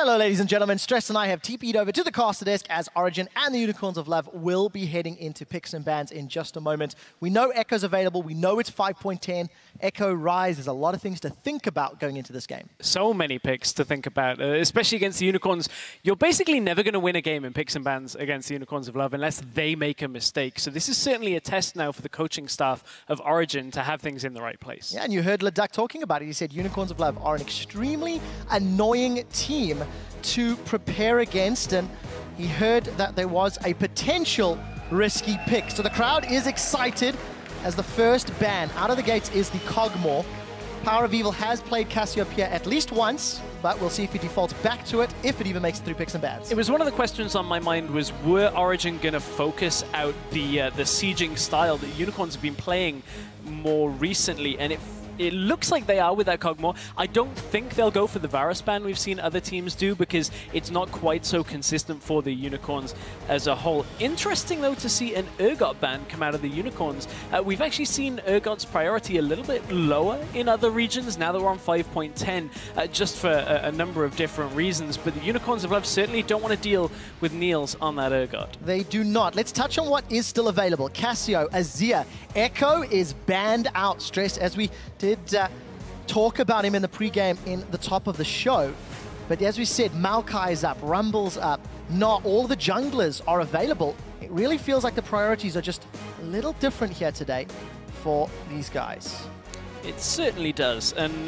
Hello, ladies and gentlemen. Stress and I have TP'd over to the caster desk as Origen and the Unicorns of Love will be heading into picks and bans in just a moment. We know Echo's available. We know it's 5.10. Echo, Rise. There's a lot of things to think about going into this game. So many picks to think about, especially against the Unicorns. You're basically never going to win a game in picks and bans against the Unicorns of Love unless they make a mistake. So this is certainly a test now for the coaching staff of Origen to have things in the right place. Yeah, and you heard Leduc talking about it. He said Unicorns of Love are an extremely annoying team to prepare against, and he heard that there was a potential risky pick. So the crowd is excited as the first ban out of the gates is the Cogmore. Power of Evil has played Cassiopeia at least once, but we'll see if he defaults back to it, if it even makes it through picks and bans. It was one of the questions on my mind was, were Origen going to focus out the sieging style that Unicorns have been playing more recently, and it looks like they are with that Cogmore. I don't think they'll go for the Varus ban we've seen other teams do because it's not quite so consistent for the Unicorns as a whole. Interesting, though, to see an Urgot ban come out of the Unicorns. We've actually seen Urgot's priority a little bit lower in other regions now that we're on 5.10, just for a number of different reasons. But the Unicorns of Love certainly don't want to deal with Niels on that Urgot. They do not. Let's touch on what is still available. Cassio, Azir, Echo is banned out. Stress, as we did talk about him in the pregame in the top of the show. But as we said, Maokai is up, Rumble's up. Not all the junglers are available. It really feels like the priorities are just a little different here today for these guys. It certainly does. And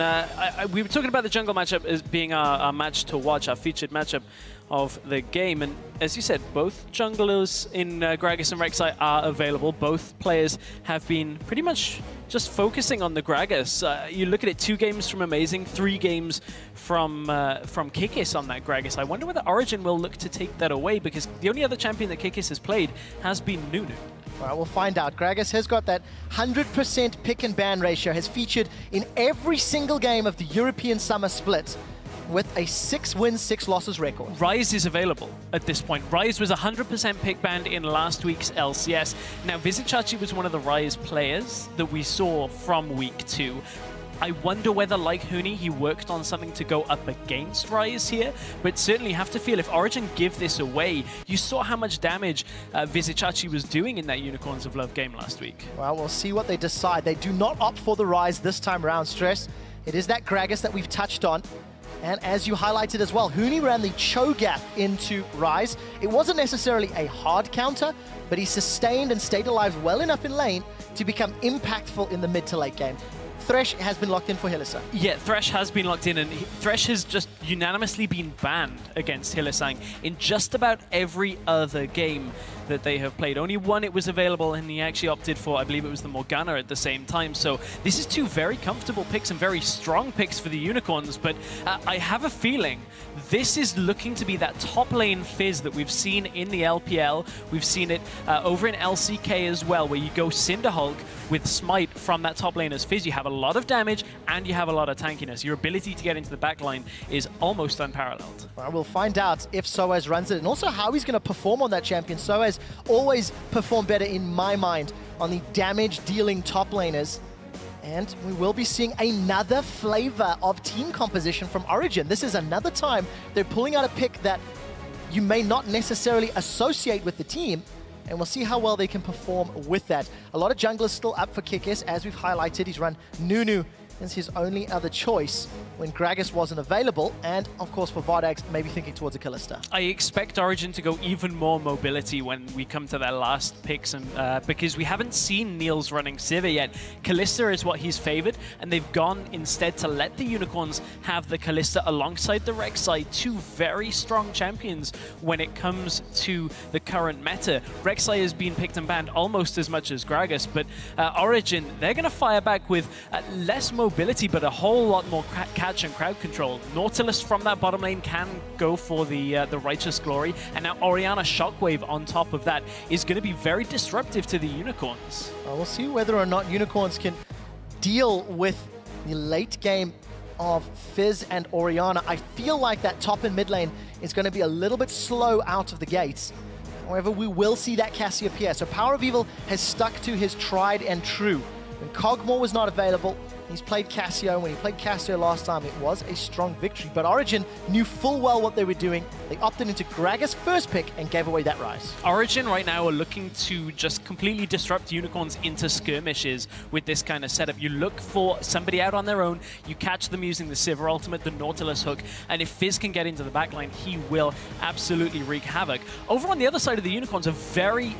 we were talking about the jungle matchup as being our match to watch, our featured matchup of the game. And as you said, both junglers in Gragas and Rek'Sai are available. Both players have been pretty much just focusing on the Gragas. You look at it, 2 games from Amazing, 3 games from Kikis on that Gragas. I wonder whether Origen will look to take that away because the only other champion that Kikis has played has been Nunu. All right, we'll find out. Gragas has got that 100% pick and ban ratio, has featured in every single game of the European Summer Split with a 6 wins, 6 losses record. Rise is available at this point. Rise was 100% pick banned in last week's LCS. Now, Vizicachi was one of the Rise players that we saw from week 2. I wonder whether, like Huni, he worked on something to go up against Rise here, but certainly have to feel if Origen give this away, you saw how much damage Vizicachi was doing in that Unicorns of Love game last week. Well, we'll see what they decide. They do not opt for the Rise this time around, Stress. It is that Gragas that we've touched on. And as you highlighted as well, Huni ran the Cho'Gath into Rise. It wasn't necessarily a hard counter, but he sustained and stayed alive well enough in lane to become impactful in the mid to late game. Thresh has been locked in for Hylissang. Yeah, Thresh has been locked in, and Thresh has just unanimously been banned against Hylissang in just about every other game that they have played. Only one it was available, and he actually opted for, I believe it was the Morgana at the same time. So this is 2 very comfortable picks and very strong picks for the Unicorns, but I have a feeling this is looking to be that top lane fizz that we've seen in the LPL. We've seen it over in LCK as well, where you go Cinderhulk with Smite from that top lane as fizz. You have a lot of damage and you have a lot of tankiness. Your ability to get into the backline is almost unparalleled. Well, we'll find out if Soaz runs it and also how he's going to perform on that champion. Soaz always performed better in my mind on the damage-dealing top laners. And we will be seeing another flavor of team composition from Origen. This is another time they're pulling out a pick that you may not necessarily associate with the team, and we'll see how well they can perform with that. A lot of junglers still up for Kikis. As we've highlighted, he's run Nunu as his only other choice when Gragas wasn't available, and of course for Vardags, maybe thinking towards a Kalista. I expect Origen to go even more mobility when we come to their last picks, and because we haven't seen Niels running Sivir yet. Kalista is what he's favored, and they've gone instead to let the Unicorns have the Kalista alongside the Rek'Sai, 2 very strong champions when it comes to the current meta. Rek'Sai has been picked and banned almost as much as Gragas, but Origen, they're going to fire back with less mobility, but a whole lot more catch and crowd control. Nautilus from that bottom lane can go for the Righteous Glory, and now Orianna Shockwave on top of that is going to be very disruptive to the Unicorns. Well, we'll see whether or not Unicorns can deal with the late game of Fizz and Orianna. I feel like that top and mid lane is going to be a little bit slow out of the gates. However, we will see that Cassiopeia. So Power of Evil has stuck to his tried and true. When Cogmore was not available, He's played Cassio. When he played Cassio last time, it was a strong victory. But Origen knew full well what they were doing. They opted into Gragas' first pick and gave away that Rise. Origen right now are looking to just completely disrupt Unicorns into skirmishes with this kind of setup. You look for somebody out on their own, you catch them using the Sivir ultimate, the Nautilus hook, and if Fizz can get into the backline, he will absolutely wreak havoc. Over on the other side of the Unicorns, a very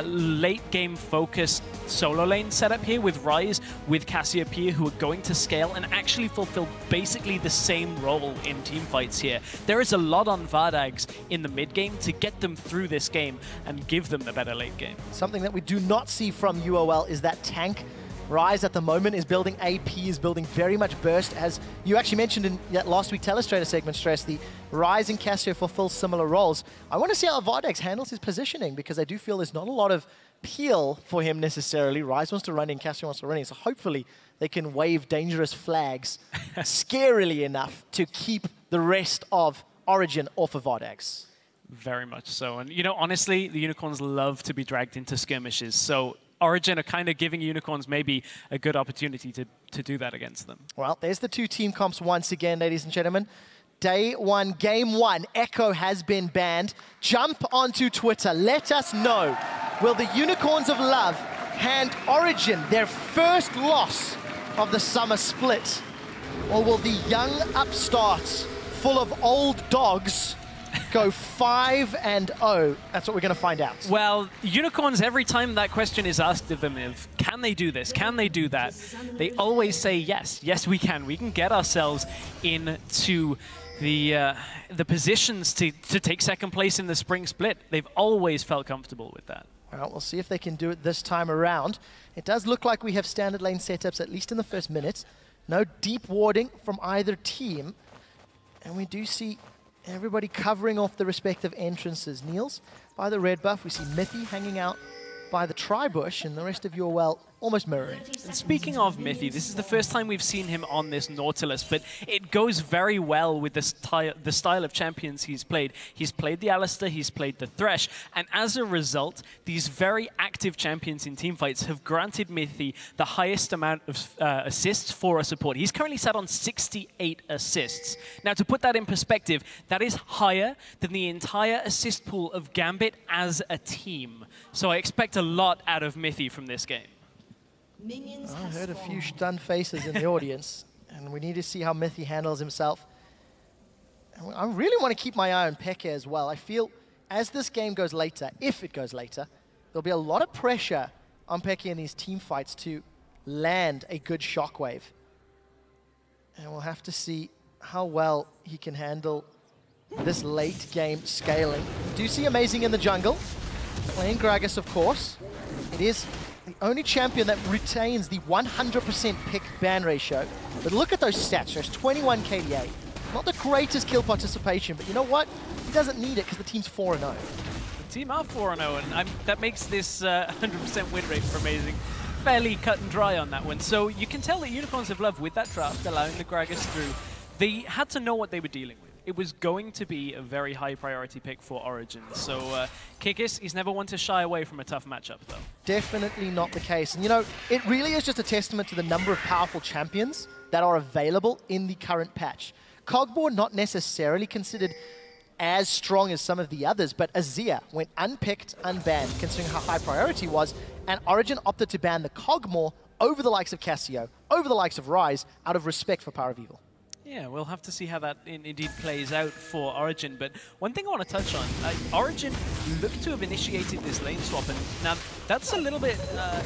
late game focused solo lane setup here with Rise, with Cassiopeia, who are going to scale and actually fulfill basically the same role in team fights here. There is a lot on Vardags in the mid game to get them through this game and give them the better late game. Something that we do not see from UOL is that tank. Rise at the moment is building AP, is building very much burst. As you actually mentioned in that last week Telestrator segment, Stress, the Rise and Cassio fulfill similar roles. I want to see how Vardags handles his positioning, because I do feel there's not a lot of peel for him necessarily. Rise wants to run in, Cassio wants to run in, so hopefully they can wave dangerous flags scarily enough to keep the rest of Origen off of Vardags. Very much so. And, you know, honestly, the Unicorns love to be dragged into skirmishes, so Origen are kind of giving Unicorns maybe a good opportunity to do that against them. Well, there's the two team comps once again, ladies and gentlemen. Day one, game one, Echo has been banned. Jump onto Twitter, let us know. Will the Unicorns of Love hand Origen their first loss of the summer split? Or will the young upstarts, full of old dogs, go 5-0? That's what we're going to find out. Well, Unicorns, every time that question is asked of them, can they do this? Can they do that? They always say yes. Yes, we can. We can get ourselves into the positions to take second place in the spring split. They've always felt comfortable with that. Well, we'll see if they can do it this time around. It does look like we have standard lane setups, at least in the first minute. No deep warding from either team. And we do see everybody covering off the respective entrances. Niels by the red buff. We see Mithy hanging out by the tri-bush, and the rest of UOL almost mirroring. And speaking of Mithy, this is the first time we've seen him on this Nautilus, but it goes very well with the style of champions he's played. He's played the Alistair, he's played the Thresh, and as a result, these very active champions in teamfights have granted Mithy the highest amount of assists for a support. He's currently sat on 68 assists. Now, to put that in perspective, that is higher than the entire assist pool of Gambit as a team. So I expect a lot out of Mithy from this game. I heard a few stunned faces in the audience, and we need to see how Mithy handles himself. And I really want to keep my eye on Peke as well. I feel as this game goes later, if it goes later, there'll be a lot of pressure on Peke in these team fights to land a good shockwave. And we'll have to see how well he can handle this late game scaling. We do see Amazing in the jungle, playing Gragas, of course. It is the only champion that retains the 100% pick ban ratio. But look at those stats. There's 21 KDA. Not the greatest kill participation, but you know what? He doesn't need it because the team's 4-0. The team are 4-0, and that makes this 100% win rate for Amazing fairly cut and dry on that one. So you can tell that Unicorns have loved with that draft, allowing the Gragas through. They had to know what they were dealing with. It was going to be a very high priority pick for Origen. So Kikis, he's never one to shy away from a tough matchup, though. Definitely not the case. And you know, it really is just a testament to the number of powerful champions that are available in the current patch. Cogbor not necessarily considered as strong as some of the others, but Azir went unpicked, unbanned, considering how high priority was, and Origen opted to ban the Cogmore over the likes of Cassio, over the likes of Rise, out of respect for Power of Evil. Yeah, we'll have to see how that indeed plays out for Origen. But one thing I want to touch on, Origen looked to have initiated this lane swap. And now, that's a little bit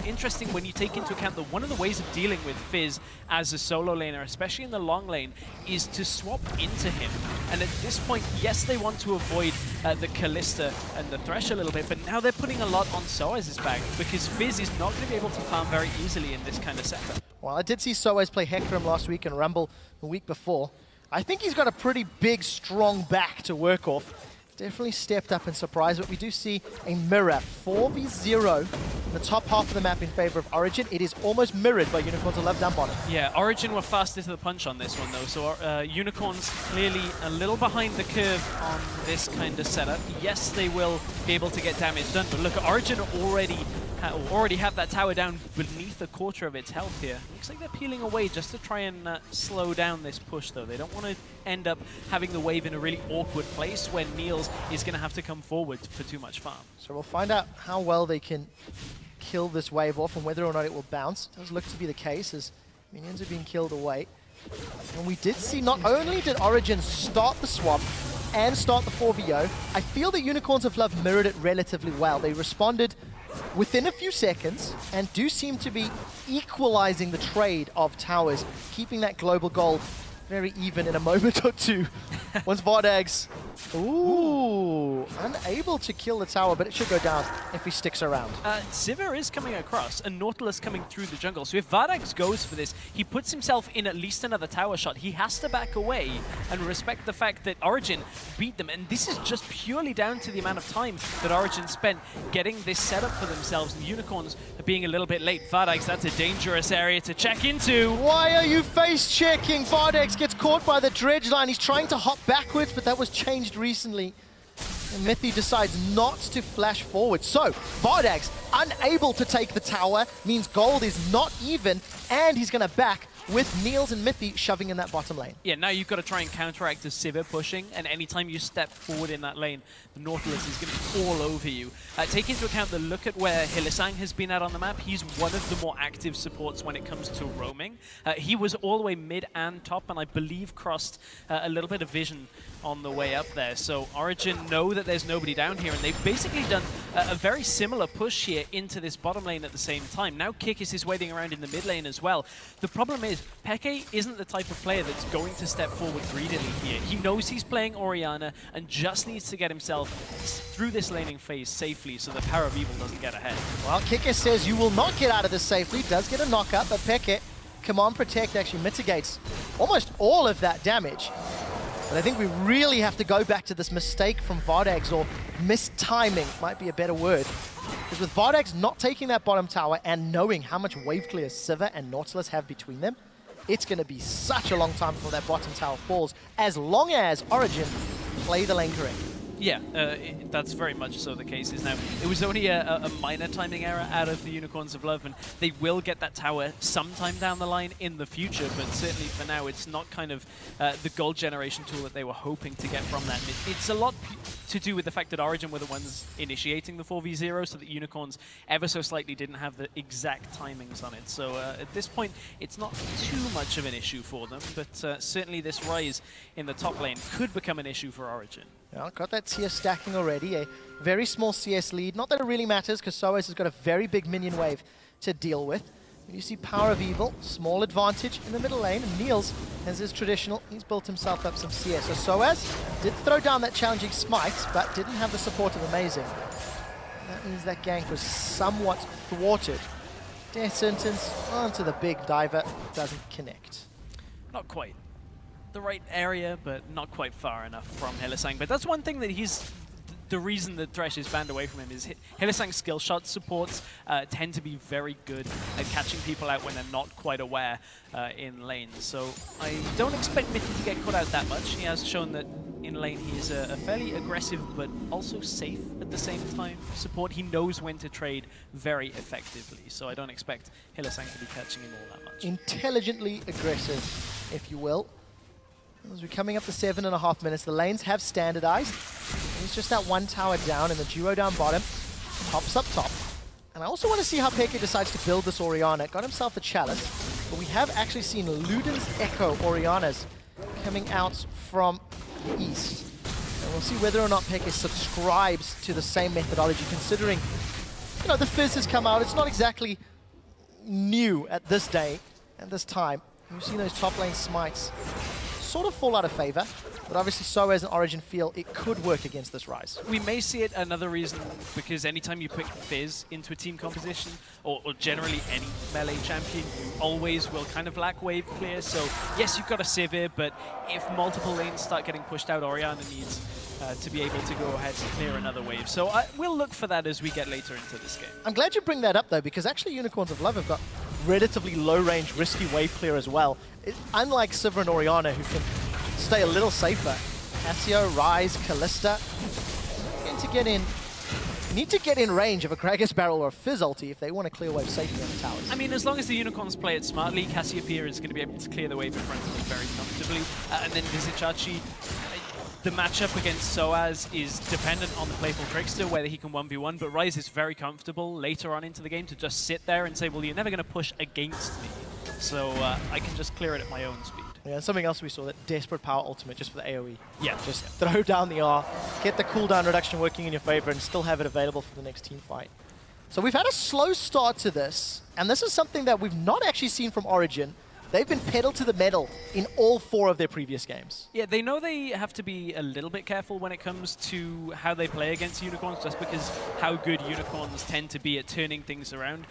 interesting when you take into account that one of the ways of dealing with Fizz as a solo laner, especially in the long lane, is to swap into him. And at this point, yes, they want to avoid the Kalista and the Thresh a little bit, but now they're putting a lot on Soaz's back because Fizz is not going to be able to farm very easily in this kind of setup. Well, I did see Soaz play Hecarim last week and Rumble the week before. I think he's got a pretty big, strong back to work off. Definitely stepped up and surprised, but we do see a mirror 4v0 in the top half of the map in favor of Origen. It is almost mirrored by Unicorns of Love down bottom. Yeah, Origen were faster to the punch on this one, though, so Unicorns clearly a little behind the curve on this kind of setup. Yes, they will be able to get damage done, but look, Origen already already have that tower down beneath a quarter of its health here. Looks like they're peeling away just to try and slow down this push, though. They don't want to end up having the wave in a really awkward place when Niels is going to have to come forward for too much farm. So we'll find out how well they can kill this wave off and whether or not it will bounce. It does look to be the case as minions are being killed away. And we did see not only did Origen start the swap and start the 4v0, I feel the Unicorns of Love mirrored it relatively well. They responded within a few seconds and do seem to be equalizing the trade of towers, keeping that global goal very even in a moment or two. Once Vardags, unable to kill the tower, but it should go down if he sticks around. Sivir is coming across, and Nautilus coming through the jungle. So if Vardags goes for this, he puts himself in at least another tower shot. He has to back away and respect the fact that Origen beat them. And this is just purely down to the amount of time that Origen spent getting this set up for themselves. And Unicorns are being a little bit late. Vardags, that's a dangerous area to check into. Why are you face checking? Vardags gets caught by the dredge line. He's trying to hop backwards, but that was changed recently. And Mythi decides not to flash forward. So, Vardags, unable to take the tower, means gold is not even, and he's going to back with Niels and Mythi shoving in that bottom lane. Yeah, now you've got to try and counteract the Sivir pushing, and anytime you step forward in that lane, the Nautilus is going to be all over you. Take into account the look at where Hylissang has been at on the map. He's one of the more active supports when it comes to roaming. He was all the way mid and top, and I believe crossed a little bit of vision on the way up there. So Origen know that there's nobody down here, and they've basically done a very similar push here into this bottom lane at the same time. Now Kikis is waiting around in the mid lane as well. The problem is, Peke isn't the type of player that's going to step forward greedily here. He knows he's playing Orianna and just needs to get himself through this laning phase safely so the Power of Evil doesn't get ahead. Well, Kikis says you will not get out of this safely. Does get a knock-up, but Peke, Command Protect actually mitigates almost all of that damage. But I think we really have to go back to this mistake from Vardags, or mistiming might be a better word. Because with Vardags not taking that bottom tower and knowing how much wave clear Sivir and Nautilus have between them, it's going to be such a long time before that bottom tower falls, as long as Origen play the lane correctly. Yeah, that's very much so the case is now. It was only a minor timing error out of the Unicorns of Love, and they will get that tower sometime down the line in the future, but certainly for now it's not kind of the gold generation tool that they were hoping to get from that. It's a lot to do with the fact that Origen were the ones initiating the 4v0, so that Unicorns ever so slightly didn't have the exact timings on it. So at this point, it's not too much of an issue for them, but certainly this rise in the top lane could become an issue for Origen. Well, got that CS stacking already, a very small CS lead. Not that it really matters, because Soaz has got a very big minion wave to deal with. You see Power of Evil, small advantage in the middle lane, and Niels, as is traditional, he's built himself up some CS. So Soaz did throw down that challenging smite, but didn't have the support of Amazing. That means that gank was somewhat thwarted. Death Sentence onto the big diver, doesn't connect. Not quite. The right area, but not quite far enough from Hylissang. But that's one thing that he's... The reason that Thresh is banned away from him is Hylissang's skill shot supports tend to be very good at catching people out when they're not quite aware in lane. So I don't expect Mythi to get caught out that much. He has shown that in lane he is a fairly aggressive but also safe at the same time support. He knows when to trade very effectively. So I don't expect Hylissang to be catching him all that much. Intelligently aggressive, if you will. As we're coming up to 7.5 minutes, the lanes have standardized. It's just that one tower down and the duo down bottom. Pops up top. And I also want to see how Peke decides to build this Orianna. Got himself the Chalice, but we have actually seen Luden's Echo Oriannas coming out from the east. And we'll see whether or not Peke subscribes to the same methodology, considering, you know, the Fizz has come out. It's not exactly new at this day and this time. We've seen those top lane smites sort of fall out of favor, but obviously Soaz and Origen feel it could work against this rise. We may see it another reason, because anytime you put Fizz into a team composition, or generally any melee champion, you always will kind of lack wave clear. So yes, you've got a Sivir, but if multiple lanes start getting pushed out, Orianna needs to be able to go ahead and clear another wave. So we'll look for that as we get later into this game. I'm glad you bring that up though, because actually Unicorns of Love have got relatively low-range, risky wave clear as well. Unlike Sivir and Orianna, who can stay a little safer. Asio, Ryze, Kalista, going to get in need to get in range of a Gragas Barrel or a Fizz ulti if they want to clear wave safely on the towers. I mean, as long as the Unicorns play it smartly, Cassiopeia is going to be able to clear the wave in front of them very comfortably. And then Vizicachi, the matchup against Soaz is dependent on the Playful Trickster, whether he can 1v1, but Ryze is very comfortable later on into the game to just sit there and say, well, you're never going to push against me, so I can just clear it at my own speed. Yeah, something else we saw, that Desperate Power ultimate just for the AoE. Yeah. Just throw down the R, get the cooldown reduction working in your favor, and still have it available for the next team fight. So we've had a slow start to this, and this is something that we've not actually seen from Origen. They've been pedal to the metal in all 4 of their previous games. Yeah, they know they have to be a little bit careful when it comes to how they play against Unicorns, just because how good Unicorns tend to be at turning things around.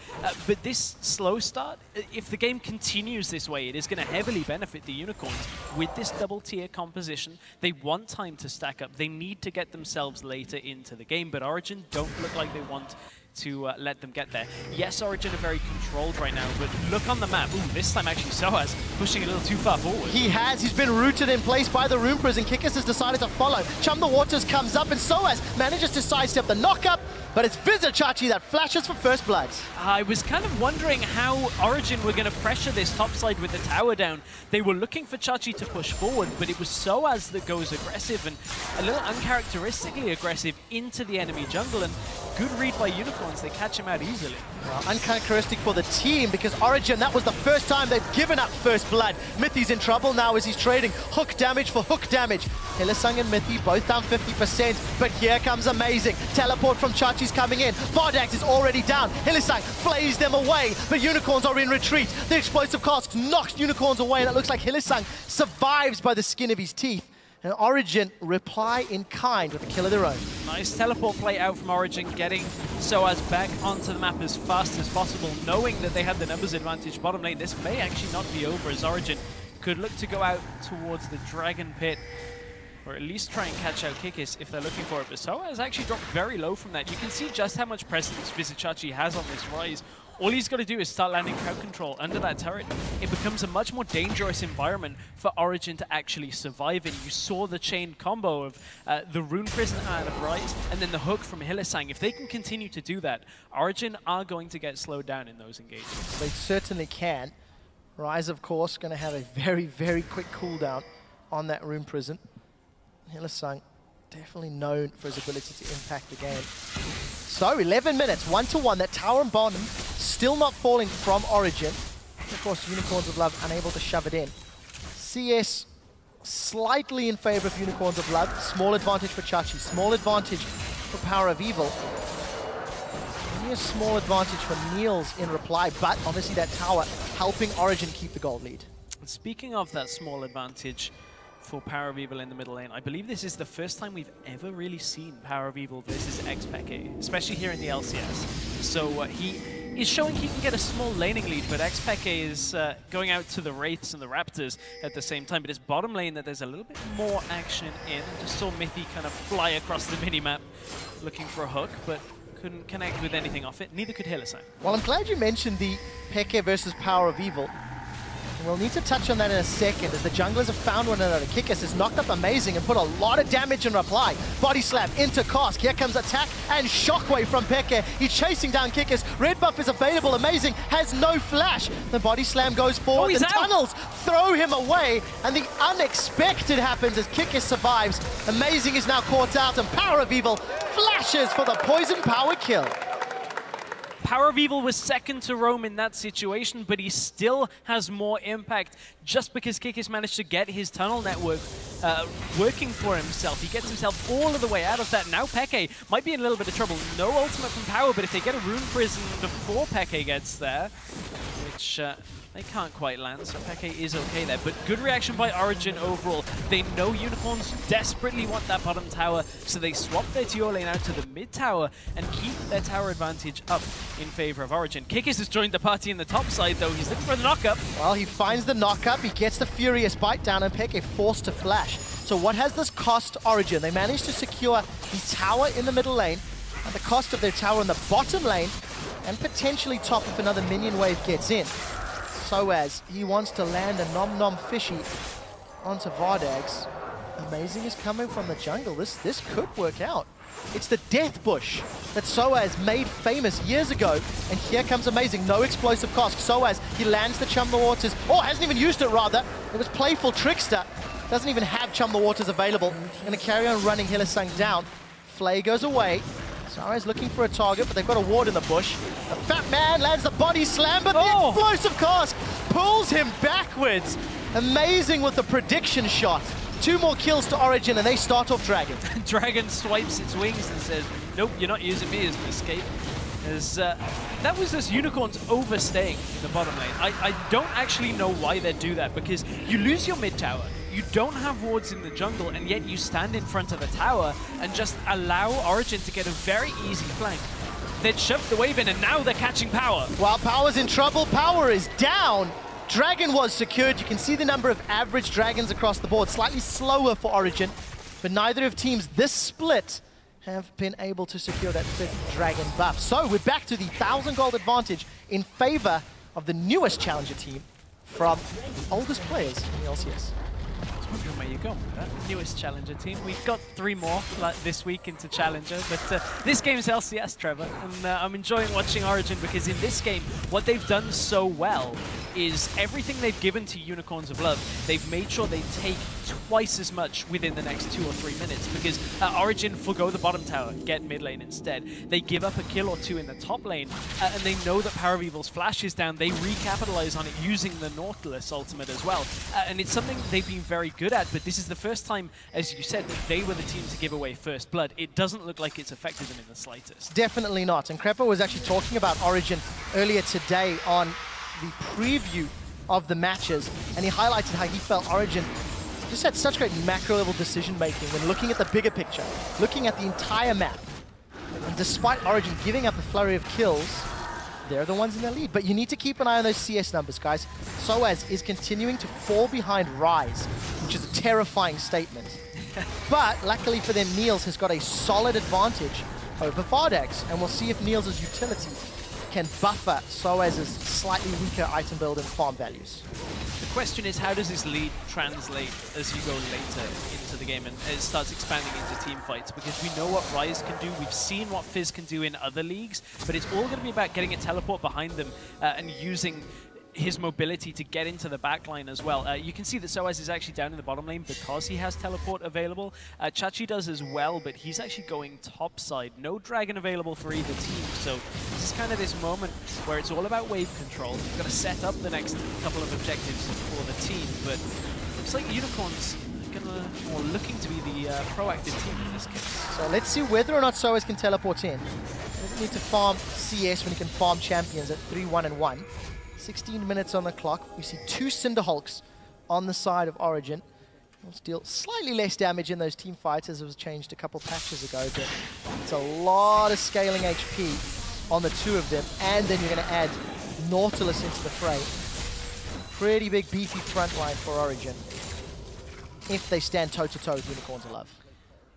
But this slow start, if the game continues this way, it is going to heavily benefit the Unicorns. With this double-tier composition, they want time to stack up. They need to get themselves later into the game, but Origen don't look like they want to let them get there. Yes, Origen are very controlled right now, but look on the map. Ooh, this time actually Soaz pushing a little too far forward. He's been rooted in place by the Rune Prison. Kikis has decided to follow. Chum the Waters comes up, and Soaz manages to sidestep the knock-up, but it's Vizicachi that flashes for first blood. I was kind of wondering how Origen were going to pressure this topside with the tower down. They were looking for Chachi to push forward, but it was Soaz that goes aggressive, and a little uncharacteristically aggressive into the enemy jungle, and good read by Unicorns. They catch him out easily. Well, uncharacteristic for the team, because Origen, that was the first time they've given up first blood. Mithy's in trouble now as he's trading hook damage for hook damage. Hylissang and Mithy both down 50%, but here comes Amazing. Teleport from Chachi's coming in. Vardax is already down. Hylissang flays them away, but Unicorns are in retreat. The explosive cask knocks Unicorns away, and it looks like Hylissang survives by the skin of his teeth. And Origen reply in kind with a kill of their own. Nice teleport play out from Origen, getting Soaz back onto the map as fast as possible, knowing that they had the numbers advantage bottom lane. This may actually not be over, as Origen could look to go out towards the Dragon Pit, or at least try and catch out Kikis if they're looking for it. But Soaz actually dropped very low from that. You can see just how much presence Vizicachi has on this Ryze. All he's got to do is start landing crowd control under that turret. It becomes a much more dangerous environment for Origen to actually survive in. You saw the chain combo of the Rune Prison out of Ryze and then the hook from Hylissang. If they can continue to do that, Origen are going to get slowed down in those engagements. They certainly can. Ryze, of course, going to have a very, very quick cooldown on that Rune Prison. Hylissang, definitely known for his ability to impact the game. So, 11 minutes, 1-1. That tower and bottom still not falling from Origen. Of course, Unicorns of Love unable to shove it in. CS slightly in favor of Unicorns of Love. Small advantage for Chachi. Small advantage for Power of Evil. Only a small advantage for Niels in reply, but obviously that tower helping Origen keep the gold lead. Speaking of that small advantage for Power of Evil in the middle lane, I believe this is the first time we've ever really seen Power of Evil versus Xpeke, especially here in the LCS. So he is showing he can get a small laning lead, but Xpeke is going out to the Wraiths and the Raptors at the same time. But it's bottom lane that there's a little bit more action in. I just saw Mithy kind of fly across the minimap looking for a hook, but couldn't connect with anything off it. Neither could Hylissang. Well, I'm glad you mentioned the Peke versus Power of Evil. We'll need to touch on that in a second, as the junglers have found one another. Kikis has knocked up Amazing and put a lot of damage in reply. Body slam into Cask. Here comes attack and shockwave from Peke. He's chasing down Kikis. Red buff is available. Amazing has no flash. The body slam goes forward. The tunnels throw him away, and the unexpected happens as Kikis survives. Amazing is now caught out, and Power of Evil flashes for the poison power kill. Power of Evil was second to Rome in that situation, but he still has more impact just because Kikis managed to get his tunnel network working for himself. He gets himself all of the way out of that. Now Peke might be in a little bit of trouble. No ultimate from Power, but if they get a Rune Prison before Peke gets there, which they can't quite land, so Peke is okay there. But good reaction by Origen overall. They know Unicorns desperately want that bottom tower, so they swap their duo lane out to the mid tower and keep their tower advantage up in favor of Origen. Kikis has joined the party in the top side, though. He's looking for the knock-up. Well, he finds the knock-up, he gets the Furious Bite down, and Peke forced to flash. So what has this cost Origen? They managed to secure the tower in the middle lane, at the cost of their tower in the bottom lane, and potentially top if another minion wave gets in. Soaz, he wants to land a nom nom fishy onto Vardags. Amazing is coming from the jungle. This could work out. It's the Death Bush that Soaz made famous years ago. And here comes Amazing. No explosive cost. Soaz, he lands the Chum the Waters. Oh, hasn't even used it, rather. It was Playful Trickster. Doesn't even have Chum the Waters available. Going to carry on running Hylissang down. Flay goes away. Soaz looking for a target, but they've got a ward in the bush. The Fat Man lands the body slam, but the explosive cast pulls him backwards. Amazing with the prediction shot. 2 more kills to Origen, and they start off Dragon. Dragon swipes its wings and says, nope, you're not using me as an escape. As, that was just Unicorns overstaying the bottom lane. I don't actually know why they do that, because you lose your mid tower. You don't have wards in the jungle, and yet you stand in front of a tower and just allow Origen to get a very easy flank. They'd shoved the wave in, and now they're catching power. While Power's in trouble, Power is down. Dragon was secured. You can see the number of average dragons across the board. Slightly slower for Origen, but neither of teams this split have been able to secure that 5th dragon buff. So we're back to the 1,000 gold advantage in favor of the newest challenger team from the oldest players in the LCS. Wondering where you're going with that. Newest challenger team. We've got 3 more this week into challenger, but this game is LCS, Trevor, and I'm enjoying watching Origen because in this game, what they've done so well is everything they've given to Unicorns of Love, they've made sure they take twice as much within the next 2 or 3 minutes, because Origen forgo the bottom tower, get mid lane instead. They give up a kill or 2 in the top lane, and they know that Power of Evil's flash is down. They recapitalize on it using the Nautilus ultimate as well, and it's something they've been very good at, but this is the first time, as you said, that they were the team to give away first blood. It doesn't look like it's affected them in the slightest. Definitely not, and Crepper was actually talking about Origen earlier today on the preview of the matches, and he highlighted how he felt Origen just had such great macro-level decision-making when looking at the bigger picture, looking at the entire map. And despite Origen giving up a flurry of kills, they're the ones in the lead. But you need to keep an eye on those CS numbers, guys. Soaz is continuing to fall behind Rise, which is a terrifying statement. But luckily for them, Niels has got a solid advantage over Vardex, and we'll see if Niels' utility can buffer Soaz's slightly weaker item build and farm values. The question is, how does this lead translate as you go later into the game and it starts expanding into team fights? Because we know what Rise can do, we've seen what Fizz can do in other leagues, but it's all going to be about getting a teleport behind them and using his mobility to get into the backline as well. You can see that Soaz is actually down in the bottom lane because he has teleport available. Chachi does as well, but he's actually going top side. No dragon available for either team, so this is kind of this moment where it's all about wave control. You've got to set up the next couple of objectives for the team, but looks like Unicorns are looking to be the proactive team in this case. So let's see whether or not Soaz can teleport in. Doesn't need to farm CS when he can farm champions at 3-1-1. 16 minutes on the clock. We see 2 Cinder Hulks on the side of Origen. We'll deal slightly less damage in those team fights as it was changed a couple patches ago, but it's a lot of scaling HP on the 2 of them, and then you're going to add Nautilus into the fray. Pretty big beefy front line for Origen if they stand toe-to-toe with Unicorns of Love.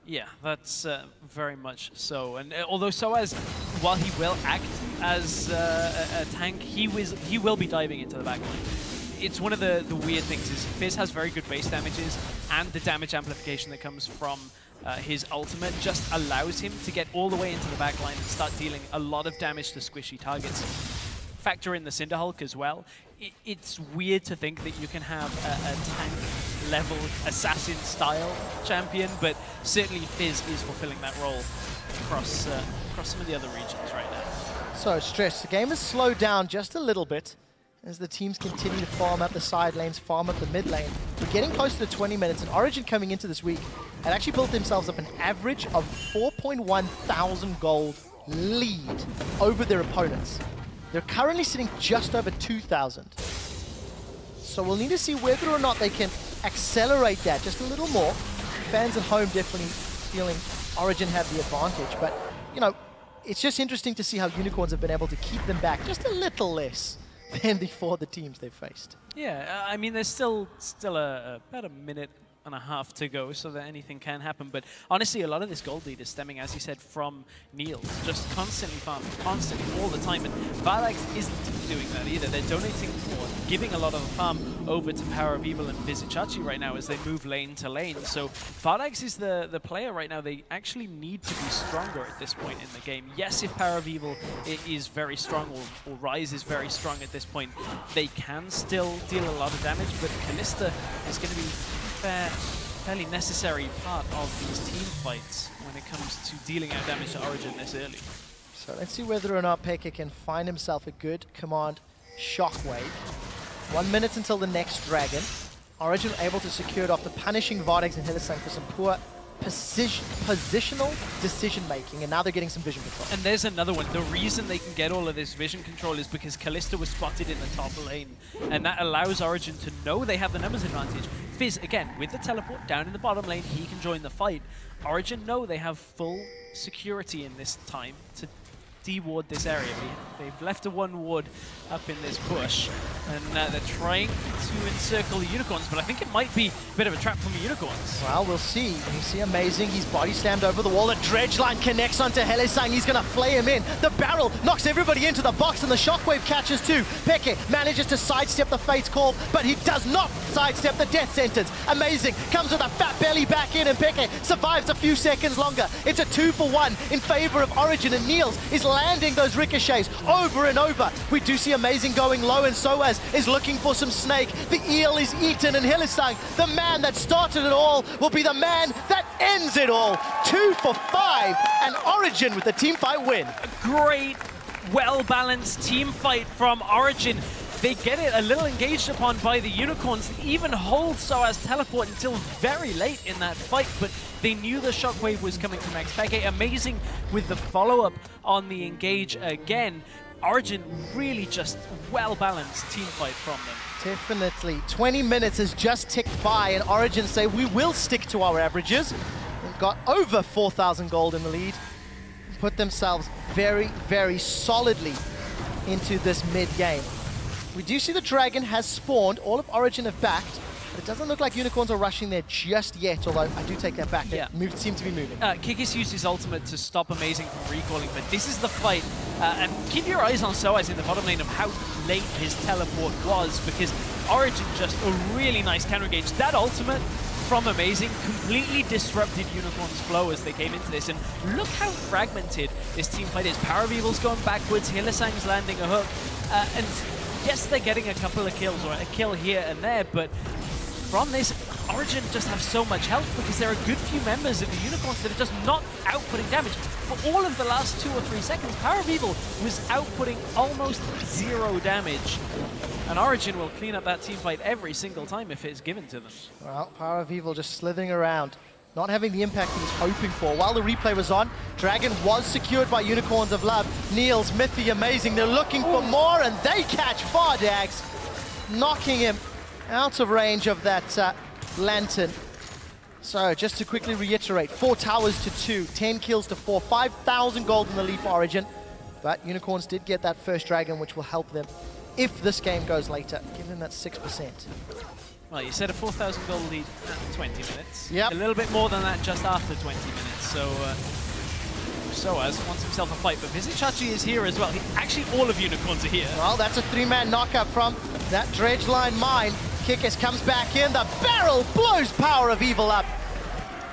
Yeah, that's very much so. And although Soaz, while he will act as a tank, he will be diving into the backline. It's one of the weird things is Fizz has very good base damages, and the damage amplification that comes from his ultimate just allows him to get all the way into the backline and start dealing a lot of damage to squishy targets. Factor in the Cinder Hulk as well. It's weird to think that you can have a tank-level assassin-style champion, but certainly Fizz is fulfilling that role across some of the other regions right now. So, Stress, the game has slowed down just a little bit as the teams continue to farm up the side lanes, farm up the mid lane. We're getting close to 20 minutes, and Origen coming into this week had actually built themselves up an average of 4.1 thousand gold lead over their opponents. They're currently sitting just over 2,000. So we'll need to see whether or not they can accelerate that just a little more. Fans at home definitely feeling Origen have the advantage, but, you know, it's just interesting to see how Unicorns have been able to keep them back just a little less than before the teams they've faced. Yeah, I mean, there's still about a minute and a half to go, so that anything can happen. But honestly, a lot of this gold lead is stemming, as you said, from Niels. Just constantly farming, constantly, all the time. And Vardax isn't doing that either. They're donating or giving a lot of the farm over to Power of Evil and Vizicachi right now as they move lane to lane. So Vardax is the player right now. They actually need to be stronger at this point in the game. Yes, if Power of Evil is very strong, or Rise is very strong at this point, they can still deal a lot of damage, but Kalista is going to be fairly necessary part of these team fights when it comes to dealing out damage to Origen this early. So let's see whether or not Peke can find himself a good command shockwave. 1 minute until the next dragon. Origen able to secure it after punishing Vardax and Hylissang for some poor positional decision-making, and now they're getting some vision control. And there's another one. The reason they can get all of this vision control is because Kalista was spotted in the top lane, and that allows Origen to know they have the numbers advantage. Fizz, again, with the teleport down in the bottom lane, he can join the fight. Origen know they have full security in this time to de-ward this area. They've left a 1 ward up in this bush, and they're trying to encircle the Unicorns, but I think it might be a bit of a trap from the Unicorns. Well, we'll see. You see Amazing, he's body slammed over the wall. The dredge line connects onto Hylissang. He's going to flay him in. The barrel knocks everybody into the box, and the shockwave catches too. Peke manages to sidestep the Fate's Call, but he does not sidestep the death sentence. Amazing comes with a fat belly back in, and Peke survives a few seconds longer. It's a 2-for-1 in favor of Origen, and Niels is landing those ricochets over and over. We do see Amazing going low, and Soaz is looking for some snake. The eel is eaten, and Hylissang, the man that started it all, will be the man that ends it all. 2 for 5, and Origen with the team fight win. A great, well-balanced team fight from Origen. They get it a little engaged upon by the Unicorns, even hold Soaz teleport until very late in that fight, but they knew the shockwave was coming from Xpeke. Amazing with the follow-up on the engage again. Origen really just well-balanced team fight from them. Definitely. 20 minutes has just ticked by, and Origen say we will stick to our averages. They've got over 4,000 gold in the lead. Put themselves very, very solidly into this mid-game. We do see the dragon has spawned. All of Origen have backed, but it doesn't look like Unicorns are rushing there just yet, although I do take that back. Yeah. It seems to be moving. Kikis used his ultimate to stop Amazing from recalling, but this is the fight. And keep your eyes on Soaz in the bottom lane of how late his teleport was, because Origen just a really nice counter engage. That ultimate from Amazing completely disrupted Unicorn's flow as they came into this, and look how fragmented this team fight is. Power of Evil's going backwards, Hylissang's landing a hook, and yes, they're getting a couple of kills, or a kill here and there, but from this, Origen just have so much health because there are a good few members of the Unicorns that are just not outputting damage. For all of the last 2 or 3 seconds, Power of Evil was outputting almost 0 damage. And Origen will clean up that team fight every single time if it's given to them. Well, Power of Evil just slithering around, not having the impact he was hoping for. While the replay was on, Dragon was secured by Unicorns of Love. Niels, Mythy, Amazing, they're looking for more, and they catch Vardax, knocking him out of range of that lantern. So just to quickly reiterate, 4 towers to 2, 10 kills to 4, 5,000 gold in the lead for Origen. But Unicorns did get that first dragon, which will help them if this game goes later. Give them that 6%. Well, you said a 4,000 gold lead at 20 minutes. Yep. A little bit more than that just after 20 minutes. So Soaz wants himself a fight, but Vizicachi is here as well. Actually, all of Unicorns are here. Well, that's a 3-man knockup from that dredge line mine. Kikis comes back in, the barrel blows Power of Evil up.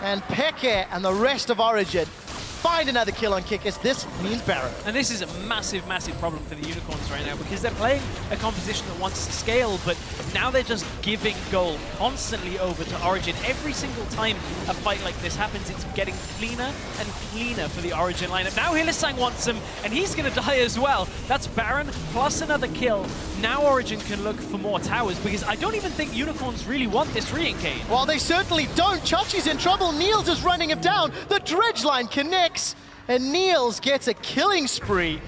And Peke and the rest of Origen find another kill on Kikis. This means Baron. And this is a massive, massive problem for the Unicorns right now, because they're playing a composition that wants to scale, but now they're just giving gold constantly over to Origen. Every single time a fight like this happens, it's getting cleaner and cleaner for the Origen lineup. Now Hylissang wants him, and he's going to die as well. That's Baron plus another kill. Now Origen can look for more towers, because I don't even think Unicorns really want this re-engage. Well, they certainly don't. Chachi's in trouble. Niels is running him down. The dredge line connects, and Niels gets a killing spree.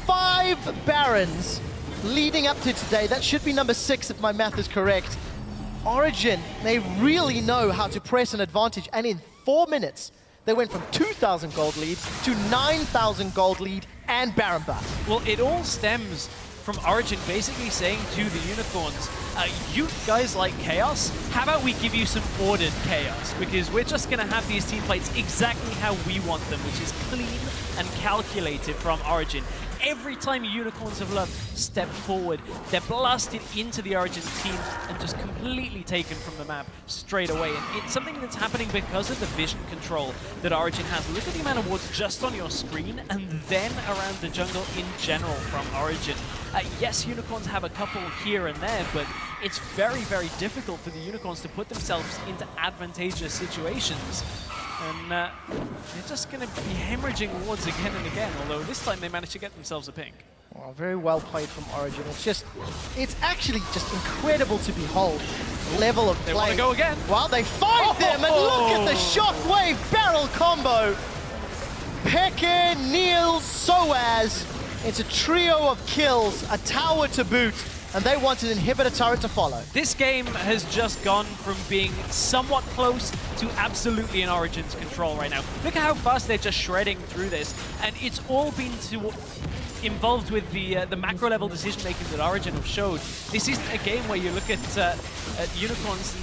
5 Barons leading up to today. That should be number 6 if my math is correct. Origen, they really know how to press an advantage, and in 4 minutes, they went from 2,000 gold lead to 9,000 gold lead and Baron buff. Well, it all stems from Origen basically saying to the Unicorns, You guys like chaos? How about we give you some ordered chaos? Because we're just going to have these team fights exactly how we want them, which is clean and calculated from Origen. Every time Unicorns of Love step forward, they're blasted into the Origen team and just completely taken from the map straight away. And it's something that's happening because of the vision control that Origen has. Look at the amount of wards just on your screen and then around the jungle in general from Origen. Yes, Unicorns have a couple here and there, but it's very, very difficult for the Unicorns to put themselves into advantageous situations. And they're just going to be hemorrhaging wards again and again, although this time they managed to get themselves a pink. Well, very well played from Origen. It's actually just incredible to behold the level of play. They want to go again. Well, they find them, and look at the shockwave barrel combo. Peke, Niels, Soaz. It's a trio of kills, a tower to boot, and they want an inhibitor turret to follow. This game has just gone from being somewhat close to absolutely in Origen's control right now. Look at how fast they're just shredding through this, and it's all been involved with the macro level decision making that Origen have showed. This isn't a game where you look at Unicorns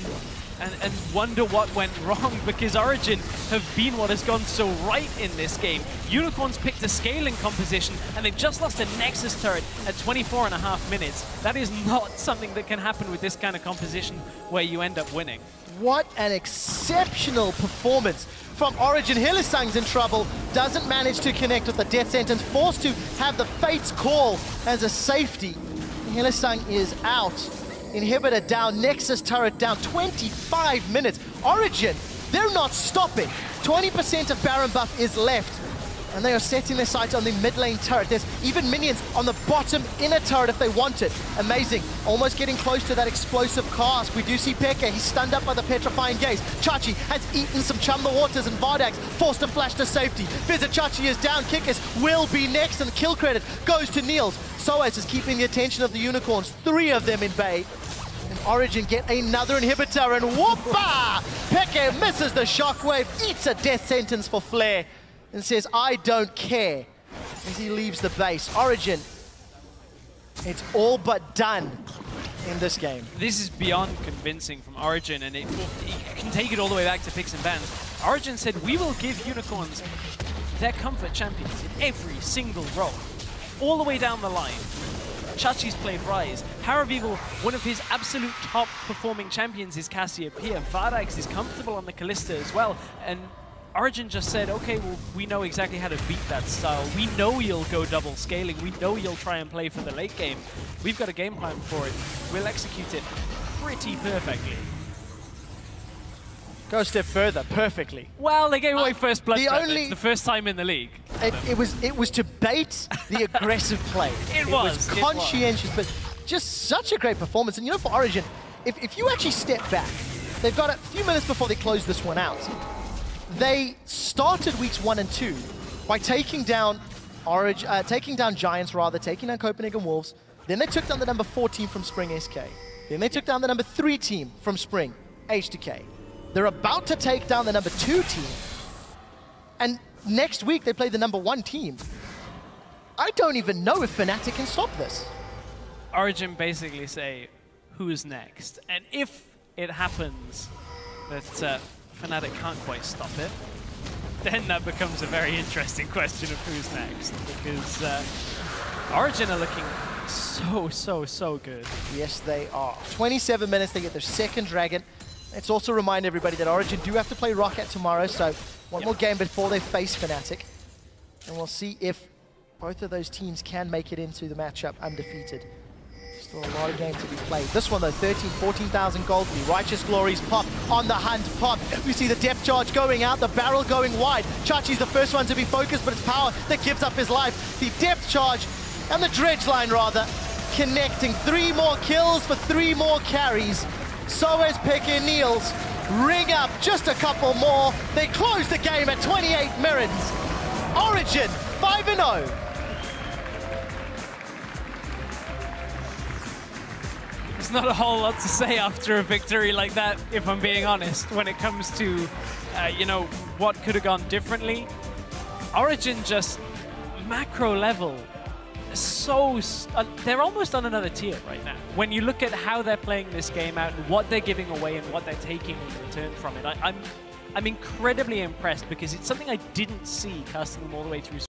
and wonder what went wrong, because Origen have been what has gone so right in this game. Unicorns picked a scaling composition and they've just lost a Nexus turret at 24.5 minutes. That is not something that can happen with this kind of composition where you end up winning. What an exceptional performance from Origen. Hylissang's in trouble, doesn't manage to connect with the death sentence, forced to have the Fate's Call as a safety. Hylissang is out. Inhibitor down, Nexus turret down, 25 minutes. Origen, they're not stopping. 20% of Baron buff is left, and they are setting their sights on the mid lane turret. There's even minions on the bottom inner turret if they want it. Amazing, almost getting close to that explosive cast. We do see Peke, he's stunned up by the petrifying gaze. Chachi has eaten some Chum the Waters, and Vardax forced to flash to safety. Visit Chachi is down, Kikis will be next, and the kill credit goes to Niels. Soaz is keeping the attention of the Unicorns, 3 of them in bay. And Origen get another inhibitor, and whoopa! Peke misses the shockwave, eats a death sentence for Flare, and says, I don't care, as he leaves the base. Origen, it's all but done in this game. This is beyond convincing from Origen, and it can take it all the way back to picks and bans. Origen said, we will give Unicorns their comfort champions in every single role, all the way down the line. Chachi's played Rise. Haravival, one of his absolute top performing champions, is Cassiopeia. Vardax is comfortable on the Kalista as well. And Origen just said, okay, well, we know exactly how to beat that style. We know you'll go double scaling. We know you'll try and play for the late game. We've got a game plan for it. We'll execute it pretty perfectly. Go a step further, perfectly. Well, they gave away first blood the first time in the league. It was to bait the aggressive play. It was conscientious, but just such a great performance. And you know, for Origen, if you actually step back, they've got a few minutes before they close this one out. They started weeks 1 and 2 by taking down Giants, taking down Copenhagen Wolves. Then they took down the number 4 team from Spring SK. Then they took down the number 3 team from Spring, H2K. They're about to take down the number 2 team. And next week, they play the number 1 team. I don't even know if Fnatic can stop this. Origen basically say, who's next? And if it happens that Fnatic can't quite stop it, then that becomes a very interesting question of who's next. Because Origen are looking so good. Yes, they are. 27 minutes, they get their second dragon. Let's also remind everybody that Origen do have to play Rocket tomorrow, so one more game before they face Fnatic. And we'll see if both of those teams can make it into the matchup undefeated. Still a lot of game to be played. This one though, 14,000 gold. The Righteous Glories pop, on the hunt pop. We see the depth charge going out, the barrel going wide. Chachi's the first one to be focused, but it's Power that gives up his life. The depth charge, and the dredge line rather, connecting. 3 more kills for 3 more carries. Soaz, Peke, and Niels ring up just a couple more. They close the game at 28 minutes. Origen 5-0. There's not a whole lot to say after a victory like that, if I'm being honest, when it comes to, you know, what could have gone differently. Origen just macro level they're almost on another tier right now. When you look at how they're playing this game out and what they're giving away and what they're taking in return from it, I'm incredibly impressed because it's something I didn't see casting them all the way through